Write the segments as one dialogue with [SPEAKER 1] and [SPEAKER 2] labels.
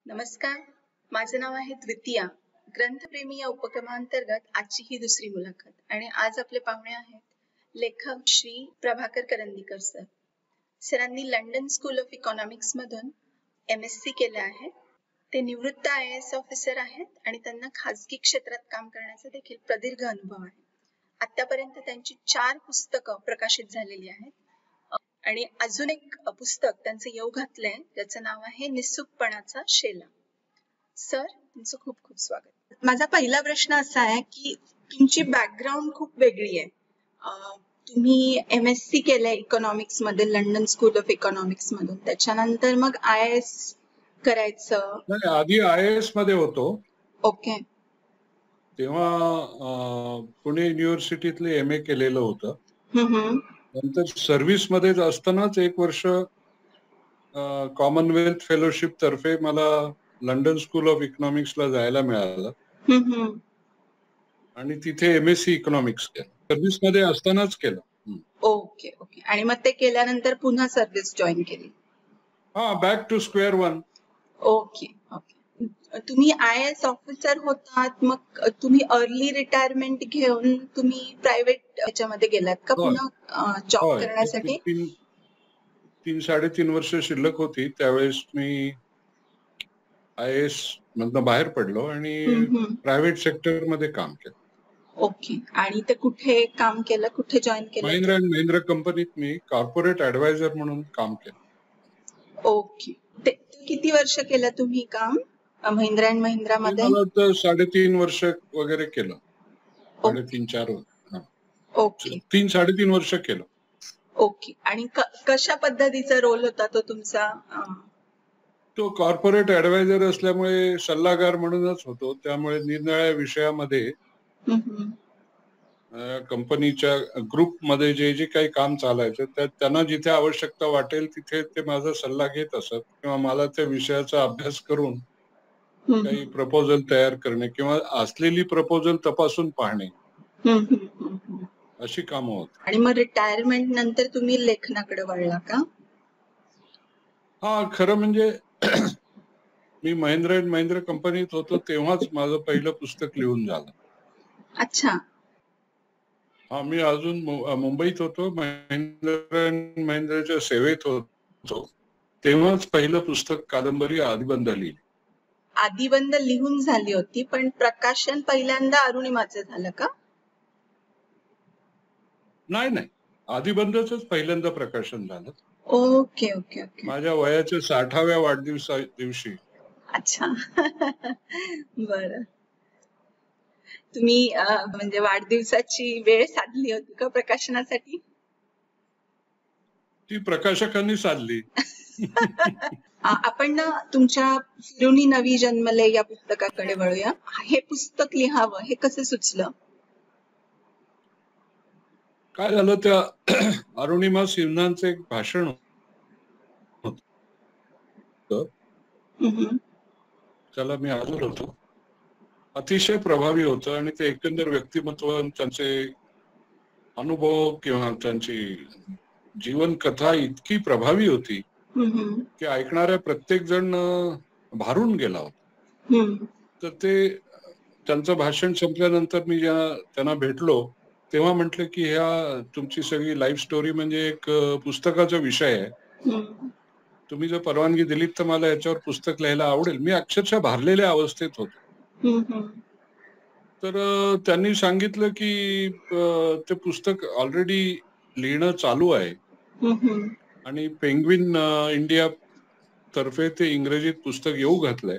[SPEAKER 1] नमस्कार, माझं नाव आहे द्वितीया. ग्रंथप्रेमी या उपक्रमांतर्गत आजची ही दुसरी मुलाखत आणि आज आपले पाहुणे आहेत लेखक श्री प्रभाकर करंदीकर सर. सरांनी लंडन स्कूल ऑफ इकॉनॉमिक्स मधून MSc केले आहे. ते निवृत्त IAS ऑफिसर आहेत आणि त्यांना खाजगी क्षेत्रात काम करण्याचा देखील प्रदीर्घ अनुभव आहे. आतापर्यंत त्यांची 4 पुस्तकं प्रकाशित झालेली आहेत आणि अजून एक पुस्तक त्यांचं येऊ घातलंय ज्याचं नाव आहे निस्सूकपणाचा शेला. सर, तुमचं खूप खूप स्वागत. माझा पहिला प्रश्न असा आहे की तुमची बॅकग्राऊंड खूप वेगळी आहे. तुम्ही MSc केलंय इकॉनॉमिक्स मध्ये लंडन स्कूल ऑफ इकॉनॉमिक्स मधून, त्याच्यानंतर मग IAS करायचं.
[SPEAKER 2] नाही, आधी IAS मध्ये होतो.
[SPEAKER 1] ओके.
[SPEAKER 2] तेव्हा पुणे युनिव्हर्सिटीतले MA केलेलं होतं. नंतर सर्व्हिस मध्ये असतानाच 1 वर्ष कॉमनवेल्थ फेलोशिप तर्फे मला लंडन स्कूल ऑफ इकॉनॉमिक्सला जायला मिळालं आणि तिथे MSc इकॉनॉमिक्स केलं. सर्व्हिस मध्ये असतानाच केलं.
[SPEAKER 1] Okay okay. आणि मग ते केल्यानंतर पुन्हा सर्व्हिस जॉईन केली.
[SPEAKER 2] Back to square one.
[SPEAKER 1] Okay okay. तुम्ही IAS ऑफिसर होतात, मग तुम्ही अर्ली रिटायरमेंट घेऊन तुम्ही प्रायव्हेट याच्यामध्ये गेलात का पुन्हा जॉब करण्यासाठी?
[SPEAKER 2] 3-3.5 वर्ष शिल्लक होती त्यावेळेस मी IAS मधनं बाहेर पडलो आणि प्रायव्हेट सेक्टर मध्ये काम केलं.
[SPEAKER 1] ओके. आणि ते कुठे काम केलं, कुठे जॉईन केलं?
[SPEAKER 2] महिंद्रा अँड महिंद्रा कंपनीत मी कॉर्पोरेट ऍडवायझर म्हणून काम केलं.
[SPEAKER 1] ओके. ते किती वर्ष केलं तुम्ही काम महिंद्रा अँड महिंद्रा मध्ये?
[SPEAKER 2] मला तर 3.5 वर्ष वगैरे केलं. 3.5-4.
[SPEAKER 1] ओके.
[SPEAKER 2] 3-3.5 वर्ष केलं.
[SPEAKER 1] ओके. आणि कशा पद्धतीचा रोल होता तो तुमचा?
[SPEAKER 2] तो कॉर्पोरेट ऍडवायझर असल्यामुळे सल्लागार म्हणूनच होतो. त्यामुळे निरनिराळ्या विषयामध्ये कंपनीच्या ग्रुपमध्ये जे काही काम चालायचं त्यांना जिथे आवश्यकता वाटेल तिथे ते माझा सल्ला घेत असत किंवा मला त्या विषयाचा अभ्यास करून काही प्रपोजल तयार करणे किंवा असलेली प्रपोजल तपासून पाहणे अशी कामं होती.
[SPEAKER 1] आणि मग रिटायरमेंट नंतर तुम्ही लेखनाकडे वळला का?
[SPEAKER 2] खरं म्हणजे मी महिंद्रा अँड महिंद्रा कंपनीत होतो तेव्हाच माझं पहिलं पुस्तक लिहून झालं.
[SPEAKER 1] अच्छा.
[SPEAKER 2] मी अजून मुंबईत होतो, महिंद्रा अँड महिंद्राच्या सेवेत होतो, तेव्हाच पहिलं पुस्तक कादंबरी आदिबंध लिहिली.
[SPEAKER 1] आदिबंध लिहून झाली होती, पण प्रकाशन पहिल्यांदा अरुणिमाचं झालं का?
[SPEAKER 2] नाही, आदिबंधच पहिल्यांदा प्रकाशन झालं.
[SPEAKER 1] Okay okay okay.
[SPEAKER 2] माझ्या वयाच्या 60व्या वाढदिवसा दिवशी.
[SPEAKER 1] अच्छा. बरं. तुम्ही म्हणजे वाढदिवसाची वेळ साधली होती का प्रकाशनासाठी?
[SPEAKER 2] ती प्रकाशकांनी साधली.
[SPEAKER 1] आपण ना तुमच्या फिरुनी नवी जन्मले या पुस्तकाकडे वळूया. हे पुस्तक लिहावं हे कसं सुचलं?
[SPEAKER 2] काय झालं, त्या अरुणिमा सिन्हांचं एक भाषण होतं, त्याला मी हजर होतो. अतिशय प्रभावी होतं आणि ते एकंदर व्यक्तिमत्व, त्यांचे अनुभव किंवा त्यांची जीवन कथा इतकी प्रभावी होती की ऐकणाऱ्या प्रत्येक जण भारून गेला होता. तर ते त्यांचं भाषण संपल्यानंतर मी त्यांना भेटलो तेव्हा म्हटलं की ह्या तुमची सगळी लाईफ स्टोरी म्हणजे एक पुस्तकाचा विषय आहे. तुम्ही जर परवानगी दिलीत तर मला याच्यावर पुस्तक लिहायला आवडेल. मी अक्षरशः भारलेल्या अवस्थेत होतो. तर त्यांनी सांगितलं की ते पुस्तक ऑलरेडी लिहिणं चालू आहे आणि पेंग्विन इंडिया तर्फे ते इंग्रजीत पुस्तक येऊ घातलंय.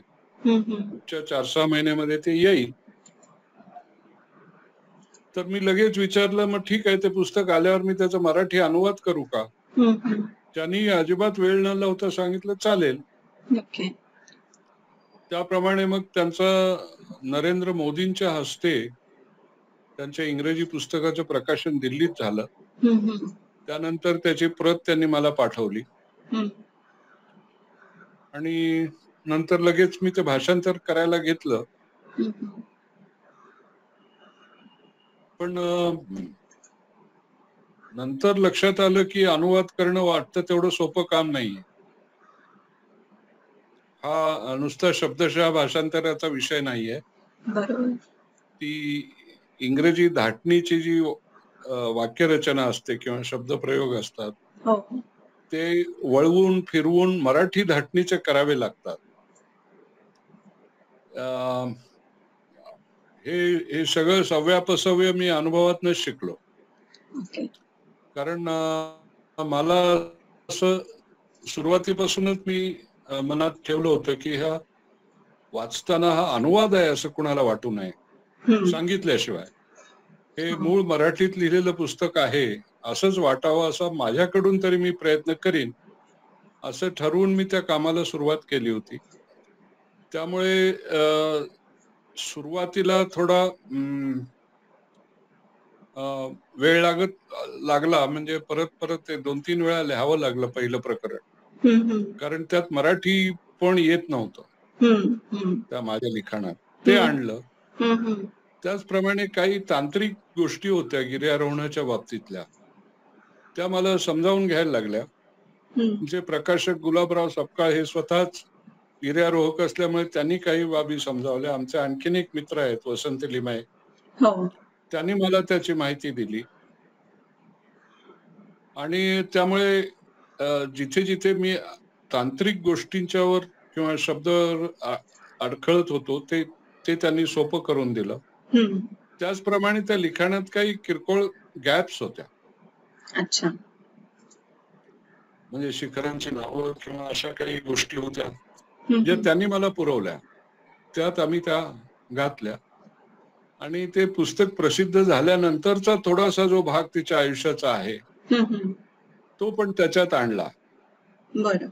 [SPEAKER 2] 4-6 महिन्यामध्ये ते येईल. तर मी लगेच विचारलं, मग ठीक आहे, ते पुस्तक आल्यावर मी त्याचा मराठी अनुवाद करू का? त्यांनी अजिबात वेळ न लावता सांगितलं चालेल. त्याप्रमाणे मग त्यांचं नरेंद्र मोदींच्या हस्ते त्यांच्या इंग्रजी पुस्तकाचं प्रकाशन दिल्लीत झालं. त्यानंतर त्याची प्रत त्यांनी मला पाठवली आणि नंतर लगेच मी ते भाषांतर करायला घेतलं. पण नंतर लक्षात आलं की अनुवाद करणं वाटतं तेवढं सोपं काम नाहीये. हा नुसता शब्दशः भाषांतराचा विषय नाहीये.
[SPEAKER 1] बरोबर.
[SPEAKER 2] ती इंग्रजी धाटणीची जी वाक्यरचना असते किंवा शब्दप्रयोग असतात
[SPEAKER 1] हो.
[SPEAKER 2] ते वळवून फिरवून मराठी धाटणीचे करावे लागतात. हे सगळं सव्यापसव्य मी अनुभवातनच शिकलो.
[SPEAKER 1] ओके.
[SPEAKER 2] कारण मला असं सुरुवातीपासूनच मी मनात ठेवलं होतं की हा वाचताना हा अनुवाद आहे असं कुणाला वाटू नये सांगितल्याशिवाय. हे मूळ मराठीत लिहिलेलं पुस्तक आहे असंच वाटावं असा माझ्याकडून तरी मी प्रयत्न करीन असं ठरवून मी त्या कामाला सुरुवात केली होती. त्यामुळे सुरुवातीला थोडा वेळ लागला म्हणजे परत ते 2-3 वेळा लिहावं लागलं पहिलं प्रकरण. कारण त्यात मराठी पण येत नव्हतं त्या माझ्या लिखाणात. ते आणलं. त्याचप्रमाणे काही तांत्रिक गोष्टी होत्या गिर्यारोहणाच्या बाबतीतल्या त्या मला समजावून घ्यायला लागल्या. जे प्रकाशक गुलाबराव सपकाळ हे स्वतःच गिर्यारोहक असल्यामुळे त्यांनी काही बाबी समजावल्या. आमचे आणखीन एक मित्र आहेत वसंत लिमाये, त्यांनी मला त्याची माहिती दिली. आणि त्यामुळे जिथे जिथे मी तांत्रिक गोष्टींच्यावर किंवा शब्द अडखळत होतो ते त्यांनी सोपं करून दिलं. त्याचप्रमाणे त्या लिखाणात काही किरकोळ गॅप्स होत्या.
[SPEAKER 1] अच्छा.
[SPEAKER 2] म्हणजे शिखरांची नावं किंवा अशा काही गोष्टी होत्या ज्या त्यांनी मला पुरवल्या. त्यात आम्ही त्या घातल्या आणि ते पुस्तक प्रसिद्ध झाल्यानंतरचा थोडासा जो भाग तिच्या आयुष्याचा आहे तो पण त्याच्यात आणला.
[SPEAKER 1] बरं.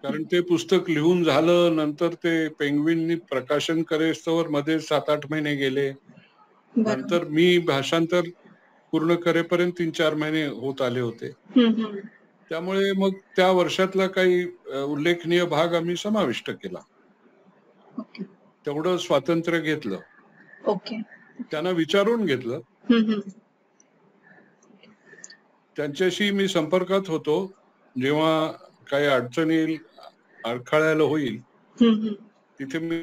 [SPEAKER 2] कारण ते पुस्तक लिहून झालं नंतर ते पेंग्विननी प्रकाशन करेस्तोवर मध्ये 7-8 महिने गेले. नंतर मी भाषांतर पूर्ण करेपर्यंत 3-4 महिने होत आले होते. त्यामुळे मग त्या वर्षातला काही उल्लेखनीय भाग आम्ही समाविष्ट केला. तेवढं स्वातंत्र्य घेतलं.
[SPEAKER 1] ओके.
[SPEAKER 2] त्यांना विचारून घेतलं. त्यांच्याशी मी संपर्कात होतो जेव्हा काही अडचणी अडखळायला होईल तिथे मी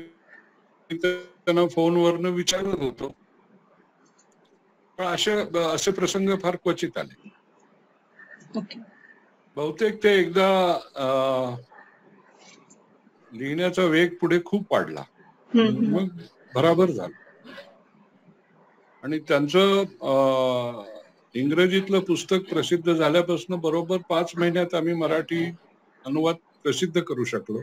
[SPEAKER 2] त्यांना फोनवरनं विचारत होतो. पण असे प्रसंग फार क्वचित आले. बहुतेक ते एकदा लिहिण्याचा वेग पुढे खूप वाढला मग भराभर झालं. आणि त्यांचं इंग्रजीतलं पुस्तक प्रसिद्ध झाल्यापासून बरोबर 5 महिन्यात आम्ही मराठी अनुवाद प्रसिद्ध करू शकलो.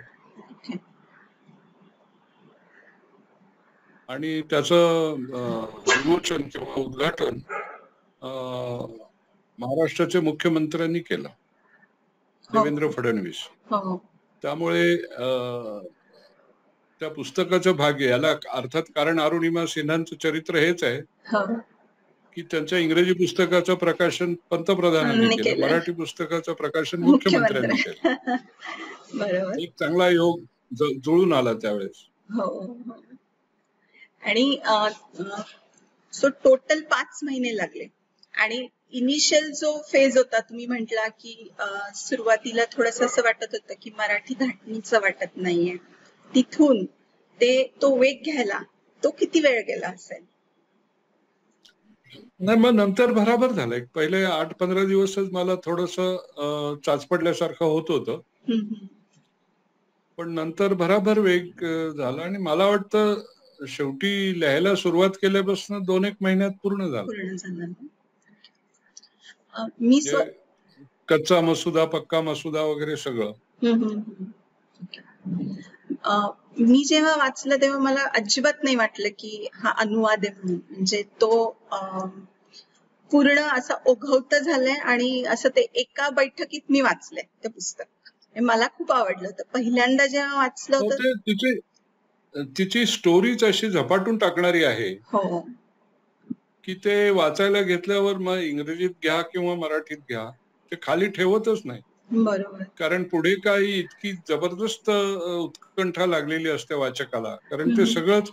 [SPEAKER 2] आणि त्याचं विमोचन किंवा उद्घाटन महाराष्ट्राच्या मुख्यमंत्र्यांनी केलं, देवेंद्र फडणवीस. त्यामुळे त्या पुस्तकाचं भाग्य याला अर्थात कारण अरुणिमा सिन्हांचं चरित्र हेच आहे की त्यांच्या इंग्रजी पुस्तकाचं प्रकाशन पंतप्रधानांनी केलं, मराठी पुस्तकाचं प्रकाशन मुख्यमंत्र्यांनी केलं.
[SPEAKER 1] बरोबर.
[SPEAKER 2] एक चांगला योग जुळून आला त्यावेळेस.
[SPEAKER 1] आणि सो टोटल 5 महिने लागले. आणि इनिशियल जो फेज होता तुम्ही म्हटला की सुरुवातीला थोडस असं वाटत होतं की मराठी धाटणीचं वाटत नाहीये, तिथून तो वेग घ्यायला तो किती वेळ गेला असेल?
[SPEAKER 2] नाही मग नंतर भराभर झालं. पहिले 8-15 दिवसच मला थोडस चाचपडल्यासारखं होत होतं. पण नंतर भराभर वेग झाला आणि मला वाटतं शेवटी लिहायला सुरुवात केल्यापासून 2-1 महिन्यात पूर्ण झालं. कच्चा मसुदा, पक्का मसुदा वगैरे सगळं.
[SPEAKER 1] मी जेव्हा वाचलं तेव्हा मला अजिबात नाही वाटलं की हा अनुवाद आहे म्हणून. म्हणजे तो पूर्ण असा ओघवत झालाय आणि असं ते एका बैठकीत मी वाचलंय ते पुस्तक. मला खूप आवडलं होतं पहिल्यांदा जेव्हा वाचलं होतं.
[SPEAKER 2] तिची स्टोरीच अशी झपाटून टाकणारी आहे की ते वाचायला घेतल्यावर मग इंग्रजीत घ्या किंवा मराठीत घ्या ते खाली ठेवतच नाही.
[SPEAKER 1] बरोबर.
[SPEAKER 2] कारण पुढे काही इतकी जबरदस्त उत्कंठा लागलेली असते वाचकाला. कारण ते सगळंच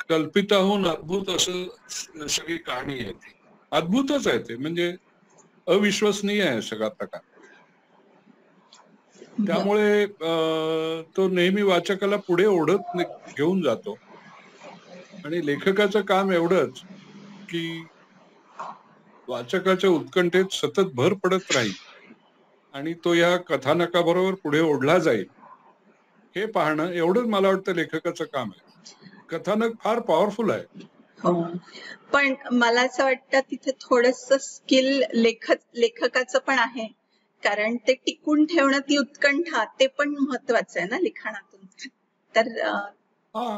[SPEAKER 2] कल्पिताहून अद्भुत असं सगळी कहाणी आहे ती. अद्भुतच आहे ते, म्हणजे अविश्वसनीय आहे सगळा प्रकार. त्यामुळे तो नेहमी वाचकाला पुढे ओढत घेऊन जातो. आणि लेखकाचं काम एवढंच की वाचकाच्या उत्कंठेत सतत भर पडत राहील आणि तो या कथानकाबरोबर पुढे ओढला जाईल हे पाहणं, एवढंच मला वाटतं लेखकाचं काम आहे. कथानक फार पॉवरफुल आहे.
[SPEAKER 1] हो, पण मला असं वाटतं तिथे थोडस स्किल लेखकाचं पण आहे, कारण ते टिकून ठेवणं, ती उत्कंठा, ते पण महत्वाचं आहे ना लिखाणातून. तर
[SPEAKER 2] हा,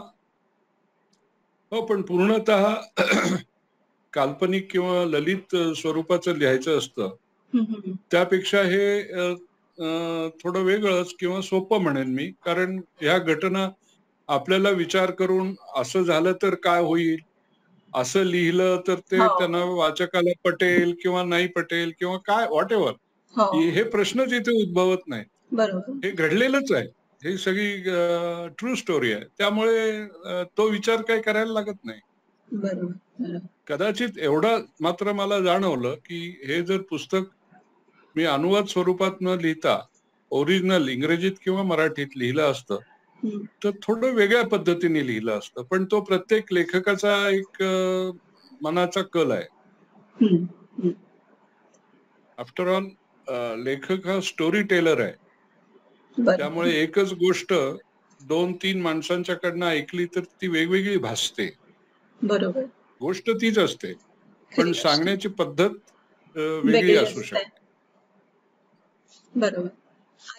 [SPEAKER 2] हो, पण पूर्णतः काल्पनिक किंवा ललित स्वरूपाचं लिहायचं असतं. त्यापेक्षा हे थोडं वेगळंच किंवा सोपं म्हणेन मी, कारण ह्या घटना आपल्याला विचार करून असं झालं तर काय होईल, असं लिहिलं तर ते त्यांना वाचकाला पटेल किंवा नाही पटेल किंवा काय व्हॉट एव्हर, हे प्रश्नच इथे उद्भवत नाही. हे घडलेलंच आहे, ही सगळी ट्रू स्टोरी आहे. त्यामुळे तो विचार काही करायला लागत नाही. कदाचित एवढं मात्र मला जाणवलं की हे जर पुस्तक मी अनुवाद स्वरूपात न लिहिता ओरिजिनल इंग्रजीत किंवा मराठीत लिहिलं असतं तर थोडं वेगळ्या पद्धतीने लिहिलं असतं. पण तो प्रत्येक लेखकाचा एक मनाचा कल आहे. आफ्टर ऑल लेखक हा स्टोरी टेलर आहे. त्यामुळे एकच गोष्ट 2-3 माणसांच्याकडनं ऐकली तर ती वेगवेगळी भासते. बरोबर, गोष्ट तीच असते, पण सांगण्याची पद्धत वेगळी असू शकते.
[SPEAKER 1] बरोबर.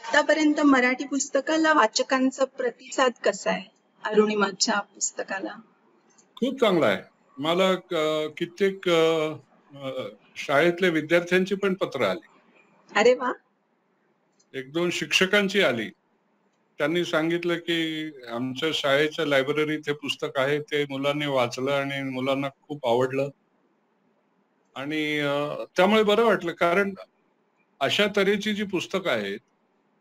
[SPEAKER 1] आतापर्यंत मराठी पुस्तकाला वाचकांचा प्रतिसाद कसा आहे? अरुणिमाच्या पुस्तकाला
[SPEAKER 2] खूप चांगला आहे. मला कित्येक शाळेतल्या विद्यार्थ्यांची पण पत्र आली.
[SPEAKER 1] अरे वा.
[SPEAKER 2] 1-2 शिक्षकांची आली. त्यांनी सांगितलं की आमच्या शाळेच्या लायब्ररीत हे पुस्तक आहे, ते मुलांनी वाचलं आणि मुलांना खूप आवडलं. आणि त्यामुळे बरं वाटलं, कारण अशा तऱ्हेची जी पुस्तकं आहेत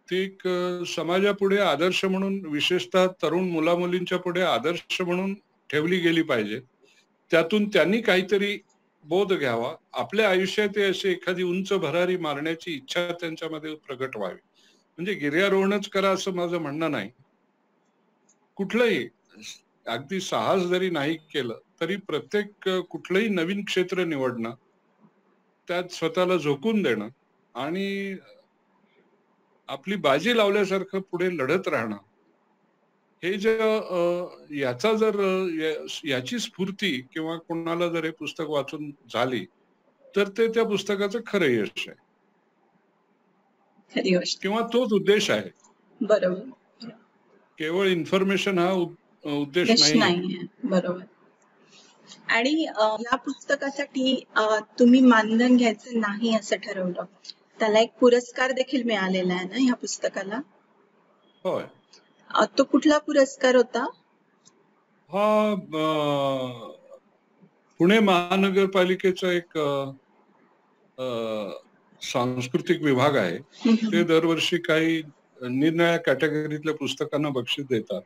[SPEAKER 2] ती एक समाजापुढे आदर्श म्हणून, विशेषतः तरुण मुलामुलींच्या पुढे आदर्श म्हणून ठेवली गेली पाहिजे. त्यातून त्यांनी काहीतरी बोध घ्यावा. आपल्या आयुष्यात अशी एखादी उंच भरारी मारण्याची इच्छा त्यांच्यामध्ये प्रगट व्हावी. म्हणजे गिर्यारोहणच करा असं माझं म्हणणं नाही. कुठलंही अगदी साहस जरी नाही केलं तरी प्रत्येक कुठलंही नवीन क्षेत्र निवडणं, त्यात स्वतःला झोकून देणं आणि आपली बाजी लावल्यासारखं पुढे लढत राहणं, हे जे याचा जर याची स्फूर्ती किंवा कोणाला जर हे पुस्तक वाचून झाली तर ते त्या पुस्तकाचं खरं यश आहे किंवा तोच उद्देश आहे.
[SPEAKER 1] बरोबर,
[SPEAKER 2] केवळ इन्फॉर्मेशन हा उद्देश नाही.
[SPEAKER 1] बरोबर. आणि या पुस्तकासाठी तुम्ही मानधन घ्यायचं नाही असं ठरवलं, त्याला एक पुरस्कार देखील मिळालेला आहे ना या पुस्तकाला?
[SPEAKER 2] होय.
[SPEAKER 1] तो कुठला पुरस्कार होता?
[SPEAKER 2] हा पुणे महानगरपालिकेचा एक सांस्कृतिक विभाग आहे. ते दरवर्षी काही निरनिराळ्या कॅटेगरीतल्या पुस्तकांना बक्षीस देतात.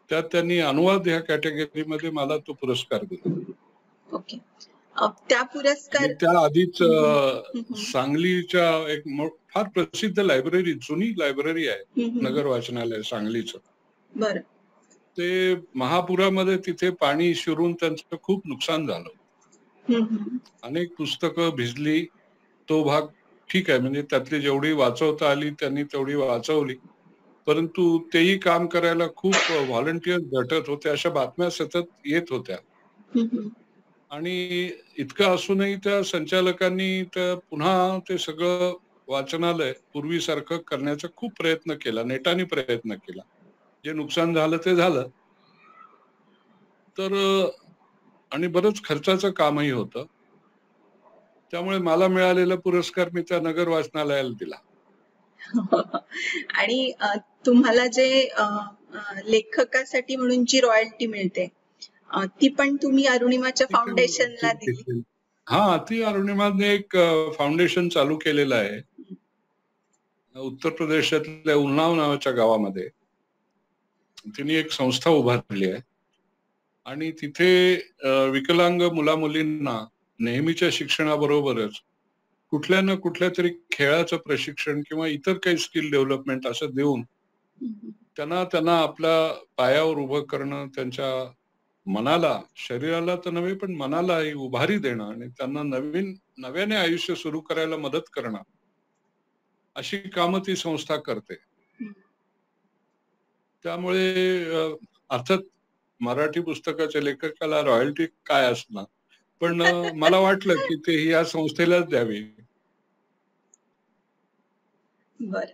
[SPEAKER 2] त्यात त्यांनी अनुवाद ह्या कॅटेगरीमध्ये मला तो पुरस्कार दिला.
[SPEAKER 1] ओके. त्या पुरस्कार
[SPEAKER 2] त्या आधीच सांगलीच्या एक फार प्रसिद्ध लायब्ररी, जुनी लायब्ररी आहे नगर वाचनालय सांगलीचं. बरं. ते महापुरामध्ये तिथे पाणी शिरून त्यांचं खूप नुकसान झालं. अनेक पुस्तकं भिजली. तो भाग ठीक आहे, म्हणजे त्यातली जेवढी वाचवता आली त्यांनी तेवढी वाचवली, परंतु तेही काम करायला खूप व्हॉलंटियर भेटत होते, अशा बातम्या सतत येत होत्या. आणि इतकं असूनही त्या संचालकांनी पुन्हा ते सगळं वाचनालय पूर्वीसारखं करण्याचा खूप प्रयत्न केला, नेटाने प्रयत्न केला. जे नुकसान झालं ते झालं. तर आणि बरंच खर्चाचं कामही होतं. त्यामुळे मला मिळालेला पुरस्कार मी त्या नगर वाचनालयाला दिला.
[SPEAKER 1] आणि तुम्हाला जे लेखकासाठी म्हणून जी रॉयल्टी मिळते ती पण तुम्ही अरुणिमाच्या फाउंडेशनला दिली?
[SPEAKER 2] हा, ती अरुणिमाने एक फाउंडेशन चालू केलेलं आहे उत्तर प्रदेशातल्या उन्नाव नावाच्या गावामध्ये. तिने एक संस्था उभारली आहे आणि तिथे विकलांग मुला मुलींना नेहमीच्या शिक्षणाबरोबरच कुठल्या ना कुठल्या तरी खेळाचं प्रशिक्षण किंवा इतर काही स्किल डेव्हलपमेंट असं देऊन त्यांना त्यांना आपल्या पायावर उभं करणं, त्यांच्या मनाला, शरीराला तर नव्हे पण मनालाही उभारी देणं आणि त्यांना नव्याने आयुष्य सुरू करायला मदत करणं, अशी कामं ती संस्था करते. त्यामुळे अर्थात मराठी पुस्तकाच्या लेखकाला रॉयल्टी काय असणार, पण मला वाटलं की ते या संस्थेलाच द्यावी.
[SPEAKER 1] बर.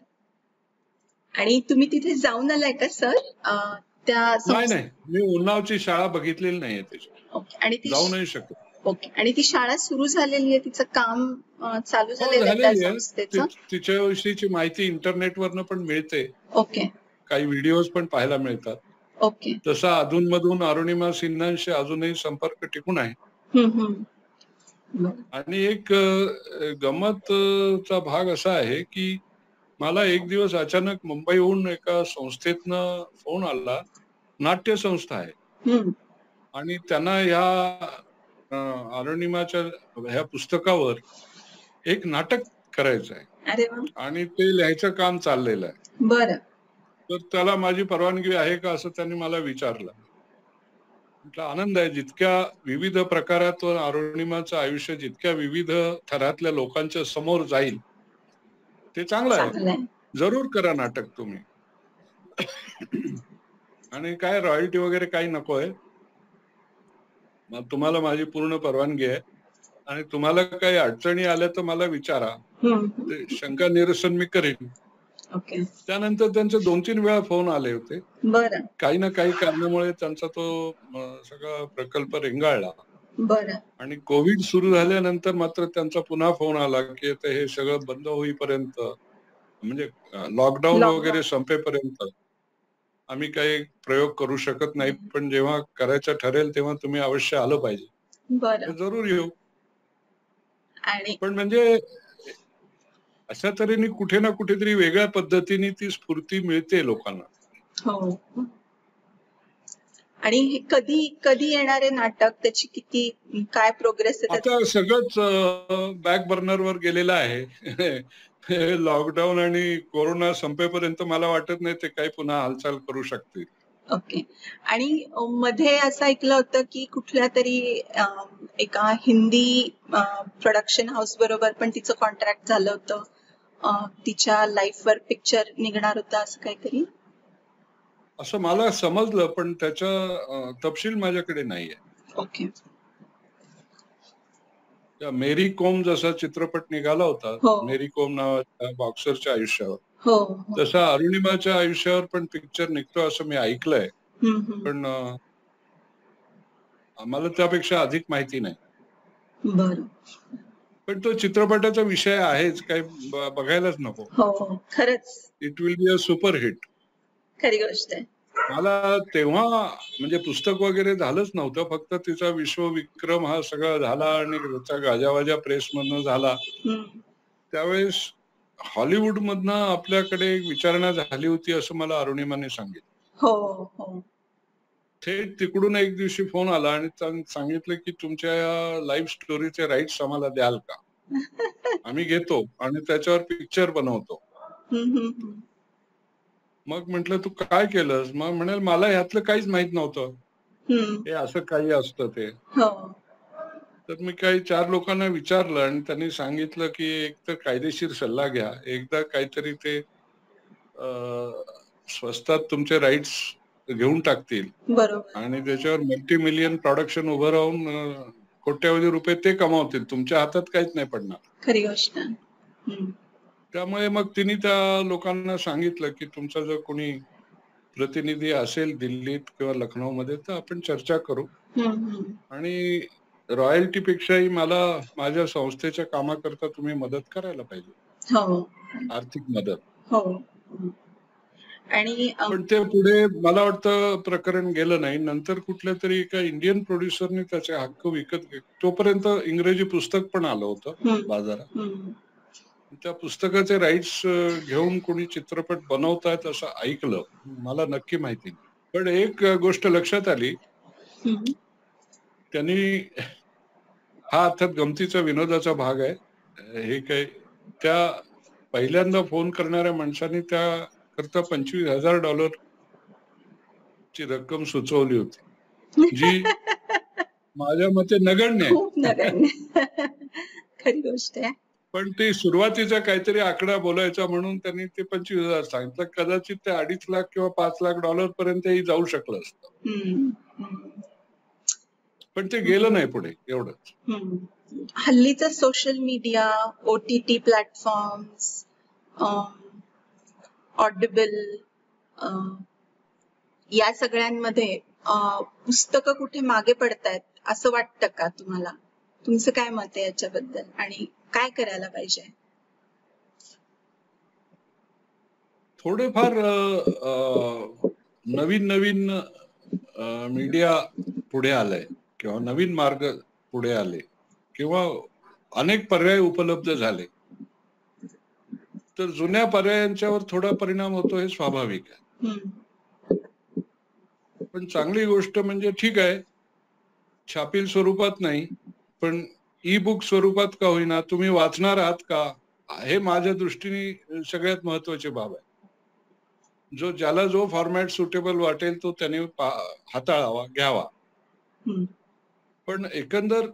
[SPEAKER 1] आणि तुम्ही तिथे जाऊन आलाय का सर? त्या
[SPEAKER 2] नाही नाही, मी उन्नावची शाळा बघितलेली नाहीये त्याची.
[SPEAKER 1] ओके. आणि ती
[SPEAKER 2] जाऊ नाही शकत.
[SPEAKER 1] ओके. आणि ती शाळा सुरू झालेली आहे, तिचं काम चालू
[SPEAKER 2] हो
[SPEAKER 1] झालेलं आहे त्या
[SPEAKER 2] झालेली आहे.
[SPEAKER 1] संस्थेचं?
[SPEAKER 2] तिच्याविषयीची माहिती इंटरनेटवरनं पण मिळते.
[SPEAKER 1] ओके.
[SPEAKER 2] काही व्हिडिओज पण पाहायला मिळतात.
[SPEAKER 1] ओके.
[SPEAKER 2] तसा अधूनमधून अरुणिमा सिन्हांशी अजूनही संपर्क टिकून आहे. आणि एक गंमतचा भाग असा आहे की मला एक दिवस अचानक मुंबईहून एका संस्थेतनं फोन आला. नाट्य संस्था आहे आणि त्यांना ह्या अरुणिमाच्या ह्या पुस्तकावर एक नाटक करायचं आहे.
[SPEAKER 1] अरे वा.
[SPEAKER 2] आणि ते लिहायचं काम चाललेलं आहे.
[SPEAKER 1] बरं.
[SPEAKER 2] तर त्याला माझी परवानगी आहे का असं त्यांनी मला विचारलं. म्हटलं आनंद आहे. जितक्या विविध प्रकारात अरुणिमाचं आयुष्य जितक्या विविध थरातल्या लोकांच्या समोर जाईल ते चांगलं आहे. जरूर करा नाटक तुम्ही. आणि काय रॉयल्टी वगैरे काही नकोय. मग तुम्हाला माझी पूर्ण परवानगी आहे आणि तुम्हाला काही अडचणी आल्या तर मला विचारा. ते शंका निरसन मी करेन.
[SPEAKER 1] ओके.
[SPEAKER 2] त्यानंतर त्यांचे 2-3 वेळा फोन आले होते.
[SPEAKER 1] बरं.
[SPEAKER 2] काही ना काही कारणामुळे त्यांचा तो सगळा प्रकल्प रेंगाळला.
[SPEAKER 1] बरं.
[SPEAKER 2] आणि कोविड सुरू झाल्यानंतर मात्र त्यांचा पुन्हा फोन आला की आता हे सगळं बंद होईपर्यंत, म्हणजे लॉकडाऊन वगैरे संपेपर्यंत आम्ही काही प्रयोग करू शकत नाही, पण जेव्हा करायचं ठरेल तेव्हा तुम्ही अवश्य आलं पाहिजे.
[SPEAKER 1] बरं.
[SPEAKER 2] जरूर येऊ.
[SPEAKER 1] आणि
[SPEAKER 2] पण म्हणजे अशा तऱ्हेने कुठे ना कुठेतरी वेगळ्या पद्धतीने ती स्फूर्ती मिळते लोकांना.
[SPEAKER 1] हो. आणि हे कधी येणारे नाटक, त्याची किती काय प्रोग्रेस आहे?
[SPEAKER 2] आता सगळंच बॅक बर्नरवर गेलेलं आहे. लॉकडाऊन आणि कोरोना संपेपर्यंत मला वाटत नाही ते काही पुन्हा हालचाल करू शकतील.
[SPEAKER 1] ओके. आणि मध्ये असं ऐकलं होतं की कुठल्या तरी एका हिंदी प्रोडक्शन हाऊस बरोबर पण तिचं कॉन्ट्रॅक्ट झालं होतं. तिच्या लाईफवर पिक्चर निघणार होता असं काहीतरी.
[SPEAKER 2] असं मला समजलं, पण त्याचा तपशील माझ्याकडे नाहीये.
[SPEAKER 1] ओके.
[SPEAKER 2] मेरी कोम जसा चित्रपट निघाला होता, मेरी कोम नावाच्या बॉक्सरच्या आयुष्यावर, तसा अरुणिमाच्या आयुष्यावर पण पिक्चर निघतो असं मी ऐकलंय. पण आम्हाला त्यापेक्षा अधिक माहिती नाही.
[SPEAKER 1] बरं.
[SPEAKER 2] पण तो चित्रपटाचा विषय आहेच, काय बघायलाच नको.
[SPEAKER 1] हो खरंच.
[SPEAKER 2] It will be a super hit.
[SPEAKER 1] खरी गोष्ट आहे.
[SPEAKER 2] मला तेव्हा म्हणजे पुस्तक वगैरे झालंच नव्हतं, फक्त तिचा विश्वविक्रम हा सगळा झाला आणि त्याचा गाजावाजा प्रेस मधनं झाला. त्यावेळेस हॉलिवूड मधनं आपल्याकडे विचारणा झाली होती असं मला अरुणिमाने सांगितलं.
[SPEAKER 1] हो.
[SPEAKER 2] थेट तिकडून एक दिवशी फोन आला आणि सांगितलं की तुमच्या लाईव्ह स्टोरीचे राईट्स आम्हाला द्याल का? आम्ही घेतो आणि त्याच्यावर पिक्चर बनवतो. मग म्हटलं तू काय केलंस? मग म्हणाल मला ह्यातलं काहीच माहित नव्हतं, हे असं काही असतं ते. तर मी काही 4 लोकांना विचारलं आणि त्यांनी सांगितलं की एक तर कायदेशीर सल्ला घ्या, एकदा काहीतरी ते स्वस्तात तुमचे राईट्स घेऊन टाकतील. बरोबर. आणि त्याच्यावर मल्टी-मिलियन प्रोडक्शन उभं राहून कोट्यावधी रुपये ते कमावतील, तुमच्या हातात काहीच नाही पडणार.
[SPEAKER 1] खरी गोष्ट.
[SPEAKER 2] त्यामुळे मग तिने त्या लोकांना सांगितलं की तुमचा जर कोणी प्रतिनिधी असेल दिल्लीत किंवा लखनौ मध्ये तर आपण चर्चा करू. आणि रॉयल्टी पेक्षाही मला माझ्या संस्थेच्या कामाकरता तुम्ही मदत करायला पाहिजे. आर्थिक मदत. आणि पण ते पुढे मला वाटतं प्रकरण गेलं नाही. नंतर कुठल्या तरी एका इंडियन प्रोड्युसरने त्याचे हक्क विकत घेतले. तोपर्यंत इंग्रजी पुस्तक पण आलं होतं बाजारात. त्या पुस्तकाचे राईट्स घेऊन कोणी चित्रपट बनवतायत असं ऐकलं, मला नक्की माहिती नाही. पण एक गोष्ट लक्षात आली, त्यांनी हा अर्थात गमतीचा विनोदाचा भाग आहे, हे काय त्या पहिल्यांदा फोन करणाऱ्या माणसाने त्या करता $25,000 ची रक्कम सुचवली होती, जी माझ्या मते नगण्य
[SPEAKER 1] खूप
[SPEAKER 2] आहे.
[SPEAKER 1] नगण्य. खरी गोष्ट आहे.
[SPEAKER 2] पण ते सुरुवातीचा काहीतरी आकडा बोलायचा म्हणून त्यांनी ते 25,000 सांगितलं. कदाचित ते 2.5 लाख किंवा $5 लाख पर्यंतही जाऊ शकलं असतं.
[SPEAKER 1] हम्म, हम्म,
[SPEAKER 2] पण ते गेलं नाही पुढे, एवढंच.
[SPEAKER 1] हम्म. हल्लीचं social media, OTT platforms, Audible, या सगळ्यांमध्ये पुस्तकं कुठे मागे पडतायत असं वाटतं का तुम्हाला? तुमचं काय मत आहे याच्याबद्दल आणि काय करायला पाहिजे?
[SPEAKER 2] थोडेफार नवीन नवीन मीडिया पुढे आलंय किंवा नवीन मार्ग पुढे आले किंवा अनेक पर्याय उपलब्ध झाले, तर जुन्या पर्यायांच्यावर थोडा परिणाम होतो, हे स्वाभाविक आहे.
[SPEAKER 1] हम्म,
[SPEAKER 2] पण चांगली गोष्ट म्हणजे ठीक आहे, छापील स्वरूपात नाही पण ई बुक स्वरूपात का होईना तुम्ही वाचणार आहात का, हे माझ्या दृष्टीने सगळ्यात महत्वाची बाब आहे. ज्याला जो फॉर्मॅट सुटेबल वाटेल तो त्याने हाताळावा, घ्यावा.
[SPEAKER 1] हम्म,
[SPEAKER 2] पण एकंदर